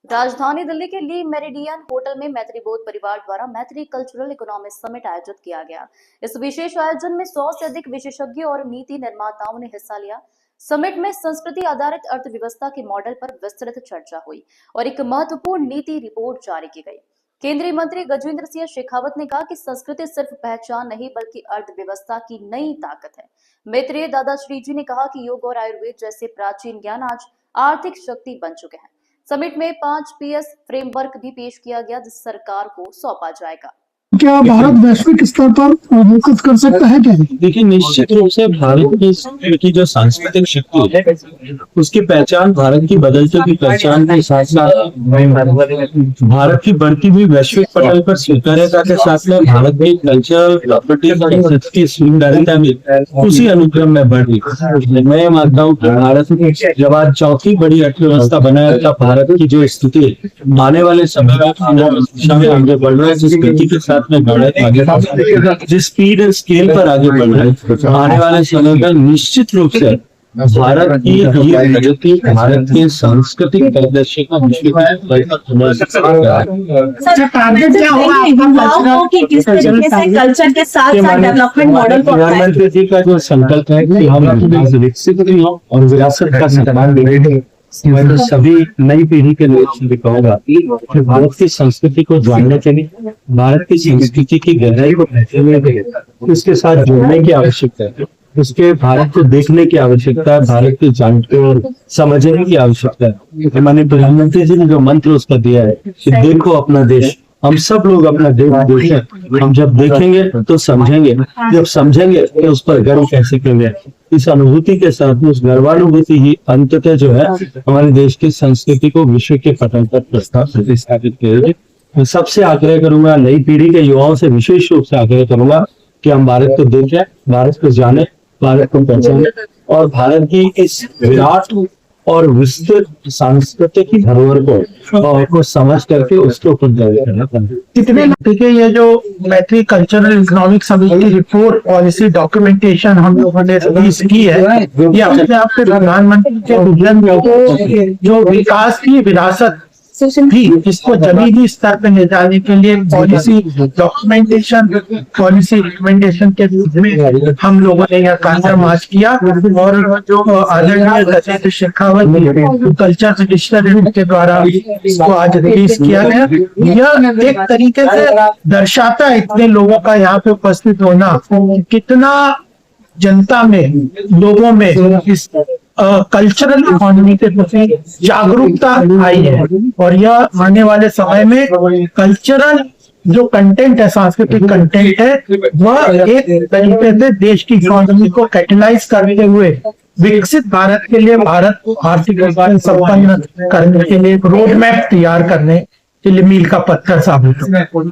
राजधानी दिल्ली के ली meridian hotel में मैत्री बोध परिवार द्वारा मैत्री कल्चरल इकोनॉमिक समिट आयोजित किया गया। इस विशेष आयोजन में 100 से अधिक विशेषज्ञों और नीति निर्माताओं ने हिस्सा लिया। समिट में संस्कृति आधारित अर्थव्यवस्था के मॉडल पर विस्तृत चर्चा हुई और एक महत्वपूर्ण नीति रिपोर्ट जारी की गई। केंद्रीय मंत्री गजेंद्र सिंह शेखावत ने कहा कि संस्कृति सिर्फ पहचान नहीं बल्कि अर्थव्यवस्था की नई ताकत है। मैत्रेय दादा श्री जी ने कहा कि योग और आयुर्वेद जैसे प्राचीन ज्ञान आज आर्थिक शक्ति बन चुके हैं। समिट में 5 PS फ्रेमवर्क भी पेश किया गया जिस सरकार को सौंपा जाएगा। क्या भारत वैश्विक स्तर पर फोकस कर सकता है क्या? देखिए, निश्चित रूप से भारत की जो सांस्कृतिक शक्ति है उसकी पहचान भारत की बदलती हुई पहचान के साथ साथ भारत की बढ़ती हुई वैश्विक पटल पर स्वीकार्यता के साथ में भारत की कल्चर प्रॉपर्टी की सुंदरता में उसी अनुक्रम में बढ़ रही। मैं मानता हूँ कि भारत जब आज चौथी बड़ी अर्थव्यवस्था बनाया था, भारत की जो स्थिति आने वाले समय में आगे बढ़ रहा है, जिस गति के साथ में आगे जिस स्पीड एंड स्केल पर आगे बढ़ रहे हैं, आने वाले समय में निश्चित रूप से भारत की ये प्रगति भारत के सांस्कृतिक परिदृश्य का कल्चर के साथ डेवलपमेंट मॉडल। प्रधानमंत्री जी का जो संकल्प है कि हम विकसित और विरासत का सम्मान देंगे, मैं तो सभी नई पीढ़ी के लोग से कहूंगा कि भारत की संस्कृति को जानने के लिए, भारत की संस्कृति की गहराई को पहचानने के लिए उसके साथ जुड़ने की आवश्यकता है, उसके भारत को देखने की आवश्यकता है, भारत को जानते और समझने की आवश्यकता है। हमारे प्रधानमंत्री जी ने जो मंत्र उसका दिया है कि देखो अपना देश, हम सब लोग अपना देश देखें। हम जब देखेंगे तो समझेंगे, जब समझेंगे तो उस पर गर्व कैसे करेंगे। इस अनुभूति के साथ उस गर्वानुभूति ही अंततः जो है हमारे देश की संस्कृति को विश्व के पटल पर प्रतिष्ठापित करेगी। मैं सबसे आग्रह करूंगा, नई पीढ़ी के युवाओं से विशेष रूप से आग्रह करूंगा कि हम भारत को देखें, भारत को जाने, भारत को पहचाने और भारत की इस विराट और विस्तृत सांस्कृतिक धरोहर को समझ करके उसको करना कितने देखिए, ये जो मैत्री कल्चरल इकोनॉमिक समिट की रिपोर्ट पॉलिसी डॉक्यूमेंटेशन हम लोगों ने रिलीज की है, ये अपने आप से प्रधानमंत्री के विजन जो विकास की विरासत थी इसको जमीनी स्तर पे ले जाने के लिए पॉलिसी डॉक्यूमेंटेशन, पॉलिसी रिकमेंडेशन के रूप में हम लोगों ने यह कार्य मार्च किया। और जो आदरणीय गजेंद्र शेखावत कल्चर मिनिस्टर के द्वारा इसको आज रिलीज किया गया, यह एक तरीके से दर्शाता है इतने लोगों का यहाँ पे उपस्थित होना, कितना जनता में, लोगों में इस कल्चरल इकोनॉमी के प्रति जागरूकता आई है। और यह आने वाले समय में कल्चरल जो कंटेंट है, सांस्कृतिक कंटेंट है, वह एक तरीके से देश की इकोनॉमी को कैटेलाइज करते हुए विकसित भारत के लिए, भारत को आर्थिक रूप से संपन्न करने के लिए रोड मैप तैयार करने के लिए मील का पत्थर साबित हो।